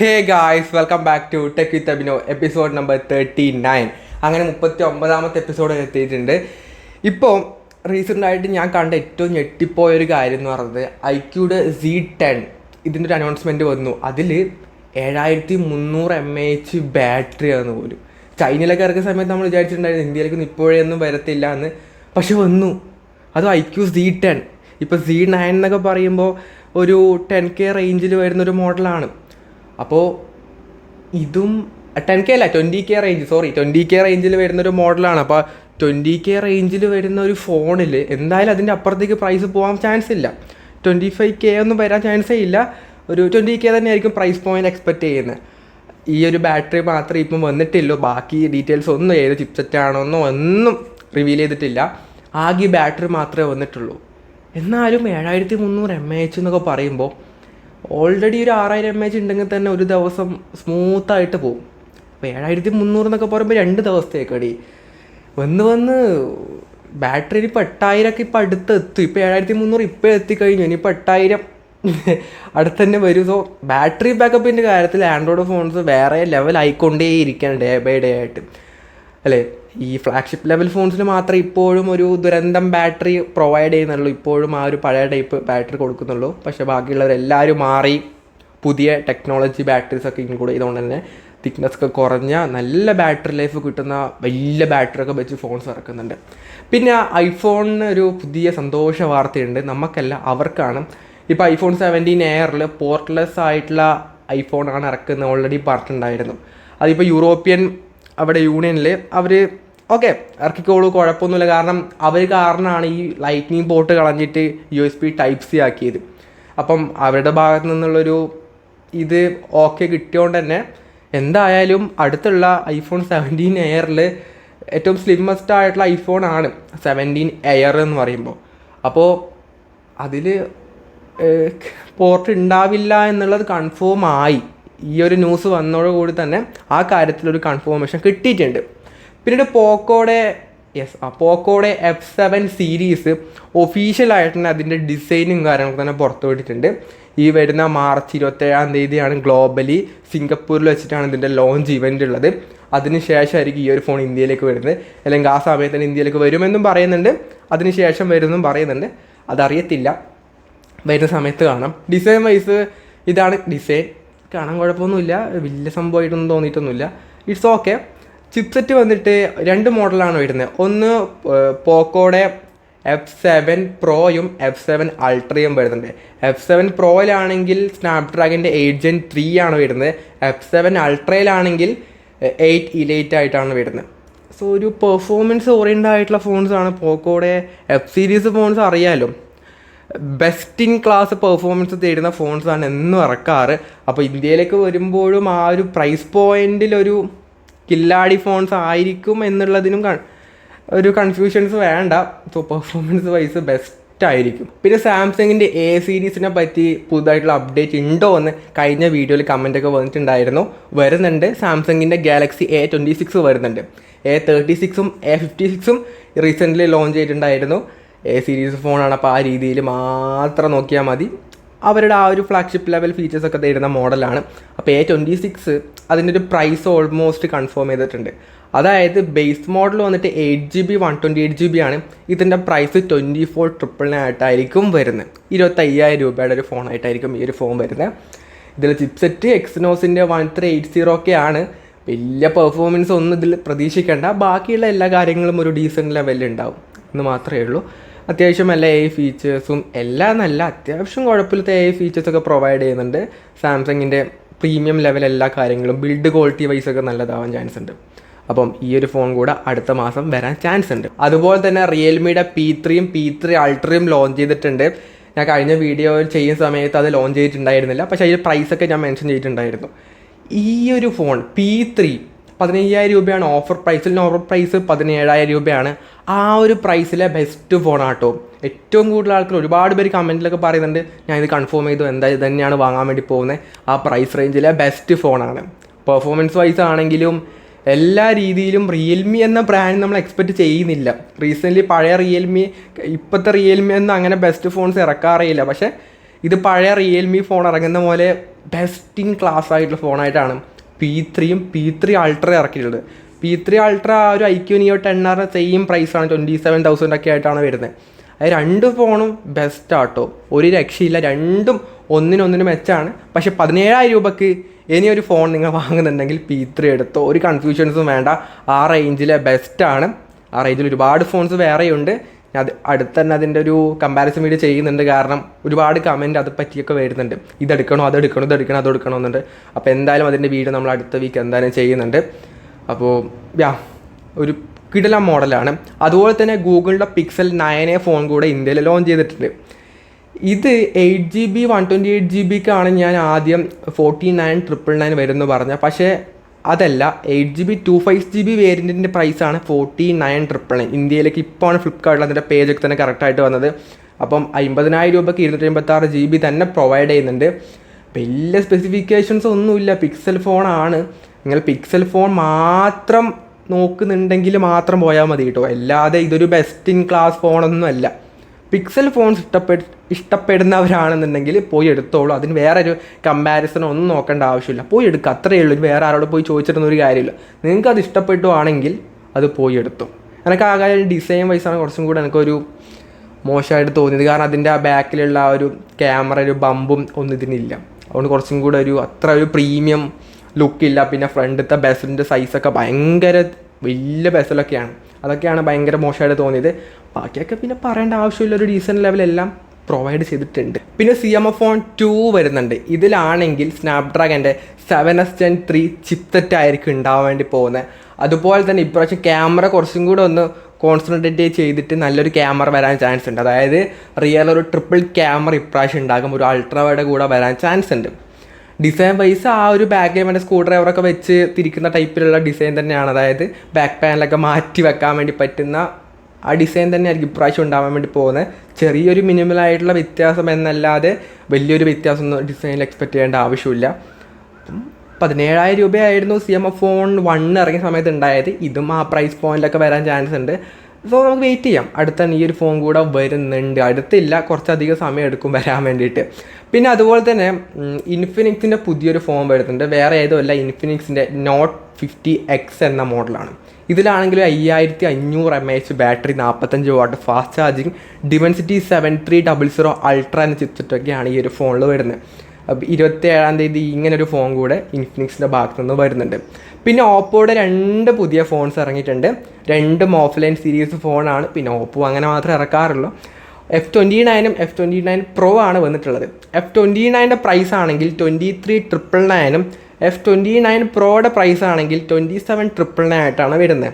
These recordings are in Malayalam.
Hey guys, welcome back to tech with Abhino episode number 39. അങ്ങനെ 39ാമത്തെ എപ്പിസോഡ് എത്തിയിട്ടുണ്ട്. ഇപ്പോൾ റീസെൻ്റായിട്ട് ഞാൻ കണ്ട ഏറ്റവും ഞെട്ടിപ്പോയൊരു കാര്യം എന്ന് പറയുന്നത് iQOOയുടെ Z10 ഇതിൻ്റെ ഒരു അനൗൺസ്മെൻറ്റ് വന്നു. അതിൽ 7300 mAh ബാറ്ററിയാണെന്ന് പോലും. ചൈനയിലൊക്കെ ഇറക്കിയ സമയത്ത് നമ്മൾ വിചാരിച്ചിട്ടുണ്ടായിരുന്നു ഇന്ത്യയിലേക്കൊന്നും ഇപ്പോഴൊന്നും വരത്തില്ല എന്ന്. പക്ഷെ വന്നു. അത് iQOO Z10. ഇപ്പോൾ Z9 എന്നൊക്കെ പറയുമ്പോൾ ഒരു 10K റേഞ്ചിൽ വരുന്നൊരു മോഡലാണ്. അപ്പോൾ ഇതും 10K അല്ല, 20K റേഞ്ച്, 20K റേഞ്ചിൽ വരുന്നൊരു മോഡലാണ്. അപ്പോൾ 20K റേഞ്ചിൽ വരുന്ന ഒരു ഫോണിൽ എന്തായാലും അതിൻ്റെ അപ്പുറത്തേക്ക് പ്രൈസ് പോകാൻ ചാൻസ് ഇല്ല. 25K ഒന്നും വരാൻ ചാൻസേ ഇല്ല. ഒരു 20K തന്നെയായിരിക്കും പ്രൈസ് പോയിന്റ് എക്സ്പെക്റ്റ് ചെയ്യുന്നത്. ഈ ഒരു ബാറ്ററി മാത്രമേ ഇപ്പം വന്നിട്ടില്ലൂ. ബാക്കി ഡീറ്റെയിൽസ് ഒന്നും ഏത് ചിപ്സെറ്റ് ആണോന്നോ ഒന്നും റിവീൽ ചെയ്തിട്ടില്ല. ആകെ ബാറ്ററി മാത്രമേ വന്നിട്ടുള്ളൂ. എന്നാലും 7300 mAh എന്നൊക്കെ പറയുമ്പോൾ ഓൾറെഡി ഒരു 6000 mAh ഉണ്ടെങ്കിൽ തന്നെ ഒരു ദിവസം സ്മൂത്തായിട്ട് പോകും. അപ്പോൾ 7300 എന്നൊക്കെ പറയുമ്പോൾ 2 ദിവസത്തേക്കടി വന്ന് ബാറ്ററി ഇപ്പോൾ 8000 ഇപ്പോൾ അടുത്തെത്തും. ഇപ്പോൾ 7300 ഇപ്പോൾ എത്തിക്കഴിഞ്ഞു. ഇനിയിപ്പോൾ 8000 അടുത്ത് തന്നെ വരും. സോ ബാറ്ററി ബാക്കപ്പിൻ്റെ കാര്യത്തിൽ ആൻഡ്രോയിഡ് ഫോൺസ് വേറെ ലെവലായിക്കൊണ്ടേ ഇരിക്കുകയാണ് ഡേ ബൈ ഡേ ആയിട്ട്, അല്ലേ? ഈ ഫ്ലാഗ്ഷിപ്പ് ലെവൽ ഫോൺസിൽ മാത്രമേ ഇപ്പോഴും ഒരു ദുരന്തം ബാറ്ററി പ്രൊവൈഡ് ചെയ്യുന്നുള്ളൂ. ഇപ്പോഴും ആ ഒരു പഴയ ടൈപ്പ് ബാറ്ററി കൊടുക്കുന്നുള്ളൂ. പക്ഷേ ബാക്കിയുള്ളവരെല്ലാവരും മാറി പുതിയ ടെക്നോളജി ബാറ്ററീസൊക്കെ ഇൻക്ലൂഡ് ചെയ്തുകൊണ്ട് തന്നെ തിക്നെസ് ഒക്കെ കുറഞ്ഞ നല്ല ബാറ്ററി ലൈഫ് കിട്ടുന്ന വലിയ ബാറ്ററി ഒക്കെ വെച്ച് ഫോൺസ് ഇറക്കുന്നുണ്ട്. പിന്നെ ഐഫോണിന് ഒരു പുതിയ സന്തോഷ വാർത്തയുണ്ട്. നമുക്കല്ല, അവർക്കാണ്. ഇപ്പോൾ iPhone 17 എയറിൽ പോർട്ട്ലെസ് ആയിട്ടുള്ള ഐഫോണാണ് ഇറക്കുന്നത് ഓൾറെഡി പറഞ്ഞിട്ടുണ്ടായിരുന്നു. അതിപ്പോൾ യൂറോപ്യൻ അവിടെ യൂണിയനിൽ അവർ ഓക്കെ ഇറക്കിക്കോളൂ, കുഴപ്പമൊന്നുമില്ല. കാരണം അവർ കാരണമാണ് ഈ ലൈറ്റ്നിങ് പോർട്ട് കളഞ്ഞിട്ട് USB Type-C ആക്കിയത്. അപ്പം അവരുടെ ഭാഗത്തു നിന്നുള്ളൊരു ഇത് ഓക്കെ കിട്ടിയോണ്ട് തന്നെ എന്തായാലും അടുത്തുള്ള iPhone 17 എയറിൽ ഏറ്റവും സ്ലിമ്മസ്റ്റ് ആയിട്ടുള്ള ഐഫോണാണ് 17 എയർ എന്ന് പറയുമ്പോൾ. അപ്പോൾ അതിൽ പോർട്ട് ഉണ്ടാവില്ല എന്നുള്ളത് കൺഫേം ആയി. ഈ ഒരു ന്യൂസ് വന്നതോടുകൂടി തന്നെ ആ കാര്യത്തിലൊരു കൺഫർമേഷൻ കിട്ടിയിട്ടുണ്ട്. പിന്നീട് പോക്കോയുടെ F7 സീരീസ് ഒഫീഷ്യലായിട്ട് തന്നെ അതിൻ്റെ ഡിസൈനും കാര്യങ്ങളൊക്കെ തന്നെ പുറത്തു വിട്ടിട്ടുണ്ട്. ഈ വരുന്ന മാർച്ച് 27 ഗ്ലോബലി സിംഗപ്പൂരിൽ വെച്ചിട്ടാണ് ഇതിൻ്റെ ലോഞ്ച് ഇവൻ്റ് ഉള്ളത്. അതിനുശേഷമായിരിക്കും ഈ ഒരു ഫോൺ ഇന്ത്യയിലേക്ക് വരുന്നത്. അല്ലെങ്കിൽ ആ സമയത്ത് തന്നെ ഇന്ത്യയിലേക്ക് വരുമെന്നും പറയുന്നുണ്ട്, അതിനുശേഷം വരുമെന്നും പറയുന്നുണ്ട്. അതറിയത്തില്ല, വരുന്ന സമയത്ത് കാണാം. ഡിസൈൻ വൈസ് ഇതാണ് ഡിസൈൻ. കാണാൻ കുഴപ്പമൊന്നുമില്ല, വലിയ സംഭവമായിട്ടൊന്നും തോന്നിയിട്ടൊന്നുമില്ല. It's okay. ചിപ്സെറ്റ് വന്നിട്ട് 2 മോഡലാണ് വരുന്നത്. ഒന്ന് പോക്കോയുടെ F7 പ്രോയും F7 അൾട്രയും വരുന്നുണ്ട്. F7 പ്രോയിലാണെങ്കിൽ സ്നാപ്ഡ്രാഗൻ്റെ 8 Gen 3 ആണ് വരുന്നത്. F7 അൾട്രയിലാണെങ്കിൽ 8 Elite ആയിട്ടാണ് വരുന്നത്. സോ ഒരു പെർഫോമൻസ് ഓറിയൻറ്റഡ് ആയിട്ടുള്ള ഫോൺസാണ് പോക്കോയുടെ F സീരീസ് ഫോൺസ്. അറിയാമല്ലോ, ബെസ്റ്റ് ഇൻ ക്ലാസ് പെർഫോമൻസ് തേടുന്ന ഫോൺസാണ് എന്നും ഇറക്കാറ്. അപ്പോൾ ഇന്ത്യയിലേക്ക് വരുമ്പോഴും ആ ഒരു പ്രൈസ് പോയിന്റിലൊരു കില്ലാടി ഫോൺസ് ആയിരിക്കും എന്നുള്ളതിനും ഒരു കൺഫ്യൂഷൻസ് വേണ്ട. സോ പെർഫോമൻസ് വൈസ് ബെസ്റ്റ് ആയിരിക്കും. പിന്നെ സാംസങ്ങിൻ്റെ A സീരീസിനെ പറ്റി പുതുതായിട്ടുള്ള അപ്ഡേറ്റ് ഉണ്ടോ എന്ന് കഴിഞ്ഞ വീഡിയോയിൽ കമൻറ്റൊക്കെ വന്നിട്ടുണ്ടായിരുന്നു. വരുന്നുണ്ട്. സാംസങ്ങിൻ്റെ ഗാലക്സി A26 വരുന്നുണ്ട്. A36ഉം A56ഉം റീസെൻ്റ്ലി ലോഞ്ച് ചെയ്തിട്ടുണ്ടായിരുന്നു. A സീരീസ് ഫോണാണ്. അപ്പോൾ ആ രീതിയിൽ മാത്രം നോക്കിയാൽ മതി. അവരുടെ ആ ഒരു ഫ്ലാഗ്ഷിപ്പ് ലെവൽ ഫീച്ചേഴ്സൊക്കെ തരുന്ന മോഡലാണ്. അപ്പോൾ A26 അതിൻ്റെ ഒരു പ്രൈസ് ഓൾമോസ്റ്റ് കൺഫേം ചെയ്തിട്ടുണ്ട്. അതായത് ബേസ് മോഡൽ വന്നിട്ട് 8GB 128GB ആണ്. ഇതിൻ്റെ പ്രൈസ് 24,999 ആയിട്ടായിരിക്കും വരുന്നത്. 25,000 രൂപയുടെ ഒരു ഫോണായിട്ടായിരിക്കും ഈ ഒരു ഫോൺ വരുന്നത്. ഇതിൽ ചിപ്സെറ്റ് എക്സിനോസിൻ്റെ 1380 ആണ്. വലിയ പെർഫോമൻസ് ഒന്നും ഇതിൽ പ്രതീക്ഷിക്കേണ്ട. ബാക്കിയുള്ള എല്ലാ കാര്യങ്ങളും ഒരു ഡീസൻറ്റ് ലെവലിൽ ഉണ്ടാവും എന്ന് മാത്രമേ ഉള്ളൂ. അത്യാവശ്യം എല്ലാ AI ഫീച്ചേഴ്സും എല്ലാം നല്ല അത്യാവശ്യം കുഴപ്പമില്ലാത്ത AI ഫീച്ചേഴ്സൊക്കെ പ്രൊവൈഡ് ചെയ്യുന്നുണ്ട്. സാംസങ്ങിൻ്റെ പ്രീമിയം ലെവൽ എല്ലാ കാര്യങ്ങളും ബിൽഡ് ക്വാളിറ്റി വൈസൊക്കെ നല്ലതാവാൻ ചാൻസ് ഉണ്ട്. അപ്പം ഈ ഒരു ഫോൺ കൂടെ അടുത്ത മാസം വരാൻ ചാൻസ് ഉണ്ട്. അതുപോലെ തന്നെ റിയൽമിയുടെ P3യും P3 അൾട്രയും ലോഞ്ച് ചെയ്തിട്ടുണ്ട്. ഞാൻ കഴിഞ്ഞ വീഡിയോ ചെയ്യുന്ന സമയത്ത് അത് ലോഞ്ച് ചെയ്തിട്ടുണ്ടായിരുന്നില്ല, പക്ഷേ അതിൻ്റെ പ്രൈസൊക്കെ ഞാൻ മെൻഷൻ ചെയ്തിട്ടുണ്ടായിരുന്നു. ഈ ഒരു ഫോൺ P3 15,000 രൂപയാണ് ഓഫർ പ്രൈസിൽ. നോർമൽ പ്രൈസ് 17,000 രൂപയാണ്. ആ ഒരു പ്രൈസിലെ ബെസ്റ്റ് ഫോണാട്ടോ. ഏറ്റവും കൂടുതൽ ആൾക്കാർ ഒരുപാട് പേര് കമൻറ്റിലൊക്കെ പറയുന്നുണ്ട്, ഞാൻ ഇത് കൺഫേം ചെയ്തു, എന്തായാലും ഇത് തന്നെയാണ് വാങ്ങാൻ വേണ്ടി പോകുന്നത്. ആ പ്രൈസ് റേഞ്ചിലെ ബെസ്റ്റ് ഫോണാണ്. പെർഫോമൻസ് വൈസ് ആണെങ്കിലും എല്ലാ രീതിയിലും റിയൽമി എന്ന ബ്രാൻഡ് നമ്മൾ എക്സ്പെക്റ്റ് ചെയ്യുന്നില്ല. റീസെൻ്റ്ലി പഴയ റിയൽമി, ഇപ്പോഴത്തെ റിയൽമി ഒന്നും അങ്ങനെ ബെസ്റ്റ് ഫോൺസ് ഇറക്കാറില്ല. പക്ഷേ ഇത് പഴയ റിയൽമി ഫോൺ ഇറങ്ങുന്ന പോലെ ബെസ്റ്റ് ഇൻ ക്ലാസ് ആയിട്ടുള്ള ഫോണായിട്ടാണ് P3 അൾട്ര ഇറക്കിയിട്ടുള്ളത്. P3 അൾട്ര ഒരു IQ Neo 10R സെയിം പ്രൈസാണ്, 27,000 ഒക്കെ ആയിട്ടാണ് വരുന്നത്. അത് രണ്ട് ഫോണും ബെസ്റ്റ് ആട്ടോ, ഒരു രക്ഷയില്ല, രണ്ടും ഒന്നിനൊന്നിന് മെച്ചാണ്. പക്ഷേ 17,000 രൂപയ്ക്ക് ഇനി ഒരു ഫോൺ നിങ്ങൾ വാങ്ങുന്നുണ്ടെങ്കിൽ P3 എടുത്തോ, ഒരു കൺഫ്യൂഷൻസും വേണ്ട. ആ റേഞ്ചിലെ ബെസ്റ്റാണ്. ആ റേഞ്ചിൽ ഒരുപാട് ഫോൺസ് വേറെയുണ്ട്. ഞാൻ അടുത്ത് തന്നെ അതിൻ്റെ ഒരു കമ്പാരിസൺ വീഡിയോ ചെയ്യുന്നുണ്ട്. കാരണം ഒരുപാട് കമൻറ്റ് അത് പറ്റിയൊക്കെ വരുന്നുണ്ട്, ഇതെടുക്കണോ അതെടുക്കണോ എന്നുണ്ട്. അപ്പോൾ എന്തായാലും അതിൻ്റെ വീഡിയോ നമ്മൾ അടുത്ത വീക്ക് എന്തായാലും ചെയ്യുന്നുണ്ട്. അപ്പോൾ ഒരു കിടിലൻ മോഡലാണ്. അതുപോലെ തന്നെ ഗൂഗിളിൻ്റെ Pixel 9a ഫോൺ കൂടെ ഇന്ത്യയിൽ ലോഞ്ച് ചെയ്തിട്ടുണ്ട്. ഇത് 8GB 128GBക്കാണ് ഞാൻ ആദ്യം 49,999 വരുമെന്ന് പറഞ്ഞത്. പക്ഷേ അതല്ല, 8GB 256GB വേരിയൻറ്റിൻ്റെ പ്രൈസാണ് 49,999. ഇന്ത്യയിലേക്ക് ഇപ്പോഴാണ് ഫ്ലിപ്കാർട്ടിൽ അതിൻ്റെ പേജൊക്കെ തന്നെ കറക്റ്റായിട്ട് വന്നത്. അപ്പം 50,000 രൂപയ്ക്ക് 256GB തന്നെ പ്രൊവൈഡ് ചെയ്യുന്നുണ്ട്. വലിയ സ്പെസിഫിക്കേഷൻസ് ഒന്നുമില്ല, പിക്സൽ ഫോണാണ്. നിങ്ങൾ പിക്സൽ ഫോൺ മാത്രം നോക്കുന്നുണ്ടെങ്കിൽ മാത്രം പോയാൽ മതി കേട്ടോ, അല്ലാതെ ഇതൊരു ബെസ്റ്റ് ഇൻ ക്ലാസ് ഫോണൊന്നും അല്ല. പിക്സൽ ഫോൺസ് ഇഷ്ടപ്പെടുന്നവരാണെന്നുണ്ടെങ്കിൽ പോയി എടുത്തോളൂ. അതിന് വേറെ ഒരു കമ്പാരിസൺ ഒന്നും നോക്കേണ്ട ആവശ്യമില്ല, പോയി എടുക്കുക, അത്രയേ ഉള്ളൂ. വേറെ ആരോട് പോയി ചോദിച്ചിട്ടൊന്നും ഒരു കാര്യമില്ല. നിങ്ങൾക്ക് അത് ഇഷ്ടപ്പെട്ടുവാണെങ്കിൽ അത് പോയി എടുത്തു. എനിക്ക് ആ കാര്യം ഡിസൈൻ വൈസാണ് കുറച്ചും കൂടെ എനിക്കൊരു മോശമായിട്ട് തോന്നിയത്. കാരണം അതിൻ്റെ ആ ബാക്കിലുള്ള ആ ഒരു ക്യാമറ ഒരു ബമ്പും ഒന്നും ഇതിനില്ല. അതുകൊണ്ട് കുറച്ചും കൂടെ അത്ര ഒരു പ്രീമിയം ലുക്കില്ല. പിന്നെ ഫ്രണ്ടിലത്തെ ബെസലിൻ്റെ സൈസൊക്കെ ഭയങ്കര വലിയ ബെസലൊക്കെയാണ്, അതൊക്കെയാണ് ഭയങ്കര മോശമായിട്ട് തോന്നിയത്. ബാക്കിയൊക്കെ പിന്നെ പറയേണ്ട ആവശ്യമില്ല, ഒരു ഡീസൻറ്റ് ലെവലെല്ലാം പ്രൊവൈഡ് ചെയ്തിട്ടുണ്ട്. പിന്നെ CMF ഫോൺ 2 വരുന്നുണ്ട്. ഇതിലാണെങ്കിൽ സ്നാപ്ഡ്രാഗൻ്റെ 7S Gen 3 ചിപ്സെറ്റ് ആയിരിക്കും ഉണ്ടാവാൻ വേണ്ടി പോകുന്നത്. അതുപോലെ തന്നെ ഇപ്രാവശ്യം ക്യാമറ കുറച്ചും കൂടെ ഒന്ന് കോൺസെൻട്രേറ്റ് ചെയ്തിട്ട് നല്ലൊരു ക്യാമറ വരാൻ ചാൻസ് ഉണ്ട്. അതായത് റിയൽ ഒരു ട്രിപ്പിൾ ക്യാമറ ഇപ്രാവശ്യം ഉണ്ടാകും, ഒരു അൾട്രാവൈഡ് കൂടെ വരാൻ ചാൻസ് ഉണ്ട്. ഡിസൈൻ വൈസ് ആ ഒരു ബാക്കിൽ മറ്റേ സ്ക്രൂ ഡ്രൈവറൊക്കെ വെച്ച് തിരിക്കുന്ന ടൈപ്പിലുള്ള ഡിസൈൻ തന്നെയാണ്. അതായത് ബാക്ക് പാനലൊക്കെ മാറ്റി വെക്കാൻ വേണ്ടി പറ്റുന്ന ആ ഡിസൈൻ തന്നെയായിരിക്കും ഇപ്രാവശ്യം ഉണ്ടാവാൻ വേണ്ടി പോകുന്നത്. ചെറിയൊരു മിനിമലായിട്ടുള്ള വ്യത്യാസം എന്നല്ലാതെ വലിയൊരു വ്യത്യാസമൊന്നും ഡിസൈനിൽ എക്സ്പെക്റ്റ് ചെയ്യേണ്ട ആവശ്യമില്ല. 17,000 രൂപയായിരുന്നു CMF ഫോൺ 1 ഇറങ്ങിയ സമയത്ത് ഉണ്ടായത്. ഇതും ആ പ്രൈസ് പോയിന്റിലൊക്കെ വരാൻ ചാൻസ് ഉണ്ട്. സോ നമുക്ക് വെയിറ്റ് ചെയ്യാം. അടുത്താണ് ഈ ഒരു ഫോൺ കൂടെ വരുന്നുണ്ട്. അടുത്തില്ല, കുറച്ചധികം സമയം എടുക്കും വരാൻ വേണ്ടിയിട്ട്. പിന്നെ അതുപോലെ തന്നെ ഇൻഫിനിക്സിൻ്റെ പുതിയൊരു ഫോൺ വരുന്നുണ്ട്. വേറെ ഏതുമല്ല, ഇൻഫിനിക്സിൻ്റെ Note 50X എന്ന മോഡലാണ്. ഇതിലാണെങ്കിൽ 5500 mAh battery, 45 what fast charging, Dimensity 7300 ultra എന്ന ചിപ്സെറ്റൊക്കെയാണ് ഈ ഒരു ഫോണിൽ വരുന്നത്. 27-ാം തീയതി ഇങ്ങനൊരു ഫോൺ കൂടെ ഇൻഫിനിക്സിൻ്റെ ഭാഗത്തു നിന്ന് വരുന്നുണ്ട്. പിന്നെ ഓപ്പോയുടെ 2 പുതിയ ഫോൺസ് ഇറങ്ങിയിട്ടുണ്ട്. രണ്ടും ഓഫ്ലൈൻ സീരീസ് ഫോണാണ്. പിന്നെ ഓപ്പോ അങ്ങനെ മാത്രമേ ഇറക്കാറുള്ളൂ. F29ഉം F29 Pro ആണ് വന്നിട്ടുള്ളത്. F29ൻ്റെ പ്രൈസ് ആണെങ്കിൽ 23,999ഉം F29 Proയുടെ പ്രൈസ് ആണെങ്കിൽ 27,999 ആയിട്ടാണ് വരുന്നത്.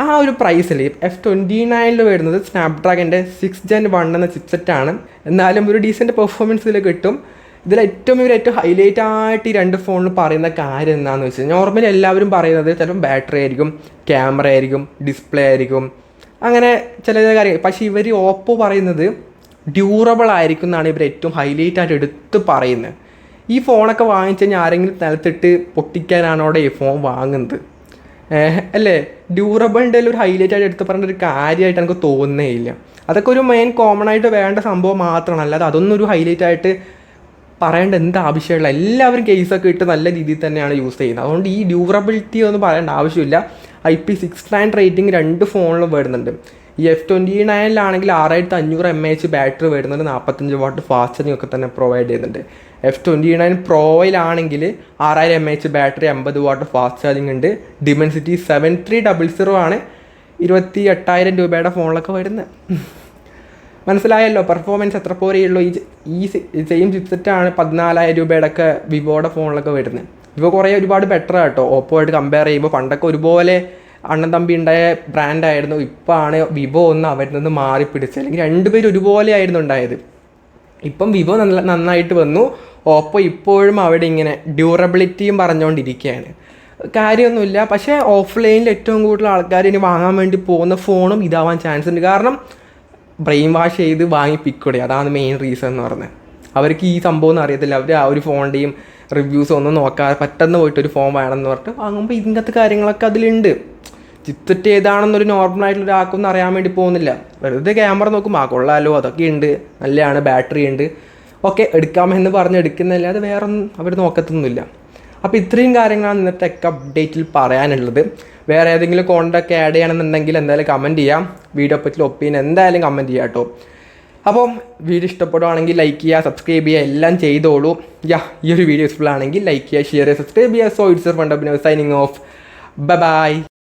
ആ ഒരു പ്രൈസിൽ F29 വരുന്നത് സ്നാപ്ഡ്രാഗൻ്റെ 6 Gen 1 എന്ന ചിപ്സെറ്റാണ്. എന്നാലും ഒരു ഡീസൻറ്റ് പെർഫോമൻസ് ഇതിൽ കിട്ടും. ഇതിലേറ്റവും ഹൈലൈറ്റ് ആയിട്ട് ഈ 2 ഫോണിൽ പറയുന്ന കാര്യം എന്താണെന്ന് വെച്ചാൽ, നോർമലി എല്ലാവരും പറയുന്നത് ചിലപ്പോൾ ബാറ്ററി ആയിരിക്കും, ക്യാമറ ആയിരിക്കും, ഡിസ്പ്ലേ ആയിരിക്കും, അങ്ങനെ ചില കാര്യം. പക്ഷേ ഇവർ ഓപ്പോ പറയുന്നത് ഡ്യൂറബിൾ ആയിരിക്കും എന്നാണ് ഇവർ ഏറ്റവും ഹൈലൈറ്റ് ആയിട്ട് എടുത്ത് പറയുന്നത്. ഈ ഫോണൊക്കെ വാങ്ങിച്ചു കഴിഞ്ഞാൽ ആരെങ്കിലും നിലത്തിട്ട് പൊട്ടിക്കാനാണോടെ ഈ ഫോൺ വാങ്ങുന്നത്? അല്ലേ? ഡ്യൂറബിളിൻ്റെ ഒരു ഹൈലൈറ്റ് ആയിട്ട് എടുത്ത് പറയേണ്ട ഒരു കാര്യമായിട്ട് എനിക്ക് തോന്നുന്നേ ഇല്ല. അതൊക്കെ ഒരു മെയിൻ കോമൺ ആയിട്ട് വേണ്ട സംഭവം മാത്രമാണ്, അല്ലാതെ അതൊന്നും ഒരു ഹൈലൈറ്റ് ആയിട്ട് പറയേണ്ട എന്ത് ആവശ്യമുള്ള. എല്ലാവരും കേസൊക്കെ ഇട്ട് നല്ല രീതിയിൽ തന്നെയാണ് യൂസ് ചെയ്യുന്നത്. അതുകൊണ്ട് ഈ ഡ്യൂറബിലിറ്റി ഒന്നും പറയേണ്ട ആവശ്യമില്ല. IP69 റേറ്റിംഗ് 2 ഫോണിലും വരുന്നുണ്ട്. ഈ F29 6500 mAh ബാറ്ററി വരുന്നുണ്ട്, 45 വാട്ട് ഫാസ്റ്റ് ചാർജിങ് ഒക്കെ തന്നെ പ്രൊവൈഡ് ചെയ്യുന്നുണ്ട്. F29 Proയിലാണെങ്കിൽ 6000 mAh battery, 50 what fast charging ഉണ്ട്. Dimensity 7300 ആണ്. 28,000 രൂപയുടെ ഫോണിലൊക്കെ വരുന്നത്. മനസ്സിലായല്ലോ പെർഫോമൻസ് എത്ര പോരെയുള്ളൂ. ഈ സെയിം ചിപ്സെറ്റാണ് 14,000 രൂപയുടെ ഒക്കെ വിവോയുടെ ഫോണിലൊക്കെ വരുന്നത്. വിവോ ഒരുപാട് ബെറ്റർ ആട്ടോ ഓപ്പോ ആയിട്ട് കമ്പയർ ചെയ്യുമ്പോൾ. പണ്ടൊക്കെ ഒരുപോലെ അണ്ണൻ തമ്പി ഉണ്ടായ ബ്രാൻഡായിരുന്നു. ഇപ്പോൾ ആണ് വിവോ ഒന്ന് അവരിൽ നിന്ന് മാറി പിടിച്ചത്. അല്ലെങ്കിൽ രണ്ടുപേരും ഒരുപോലെ ആയിരുന്നു ഉണ്ടായത്. ഇപ്പം വിവോ നന്നായിട്ട് വന്നു. ഓപ്പോ ഇപ്പോഴും അവിടെ ഇങ്ങനെ ഡ്യൂറബിലിറ്റിയും പറഞ്ഞുകൊണ്ടിരിക്കുകയാണ്. കാര്യമൊന്നുമില്ല. പക്ഷേ ഓഫ്ലൈനിൽ ഏറ്റവും കൂടുതൽ ആൾക്കാർ ഇനി വാങ്ങാൻ വേണ്ടി പോകുന്ന ഫോണും ഇതാവാൻ ചാൻസ് ഉണ്ട്. കാരണം ബ്രെയിൻ വാഷ് ചെയ്ത് വാങ്ങിപ്പിക്കൂടെ, അതാണ് മെയിൻ റീസൺ എന്ന് പറഞ്ഞത്. അവർക്ക് ഈ സംഭവം ഒന്നും അറിയത്തില്ല. അവർ ആ ഒരു ഫോണിൻ്റെയും റിവ്യൂസ് ഒന്നും നോക്കാതെ പെട്ടെന്ന് പോയിട്ടൊരു ഫോൺ വേണമെന്ന് പറഞ്ഞിട്ട് വാങ്ങുമ്പോൾ ഇങ്ങനത്തെ കാര്യങ്ങളൊക്കെ അതിലുണ്ട്. ചിപ്സെറ്റ് ഏതാണെന്നൊരു നോർമലായിട്ടുള്ള ഒരാൾക്കൊന്നും അറിയാൻ വേണ്ടി പോകുന്നില്ല. വെറുതെ ക്യാമറ നോക്കും, കൊള്ളാലോ, അതൊക്കെ ഉണ്ട്, നല്ലതാണ്, ബാറ്ററി ഉണ്ട്, ഓക്കെ എടുക്കാമെന്ന് പറഞ്ഞ് എടുക്കുന്നതല്ലാതെ വേറൊന്നും അവർ നോക്കത്തൊന്നുമില്ല. അപ്പോൾ ഇത്രയും കാര്യങ്ങളാണ് ഇന്നത്തെ ടെക് അപ്ഡേറ്റിൽ പറയാനുള്ളത്. വേറെ ഏതെങ്കിലും കോണ്ടൊക്കെ ആഡ് ചെയ്യണമെന്നുണ്ടെങ്കിൽ എന്തായാലും കമൻറ്റ് ചെയ്യാം. വീഡിയോ പറ്റിയ ഒപ്പീനിയൻ എന്തായാലും കമൻറ്റ് ചെയ്യാം കേട്ടോ. അപ്പം വീഡിയോ ഇഷ്ടപ്പെടുവാണെങ്കിൽ ലൈക്ക് ചെയ്യുക, സബ്സ്ക്രൈബ് ചെയ്യുക, എല്ലാം ചെയ്തോളൂ. ഈ ഒരു വീഡിയോ യൂസ്ഫുൾ ആണെങ്കിൽ ലൈക്ക് ചെയ്യുക, ഷെയർ ചെയ്യുക, സബ്സ്ക്രൈബ് ചെയ്യുക. സോ ഇറ്റ്സ് ഫണ്ട് സൈനിങ് ഓഫ്. ബൈ.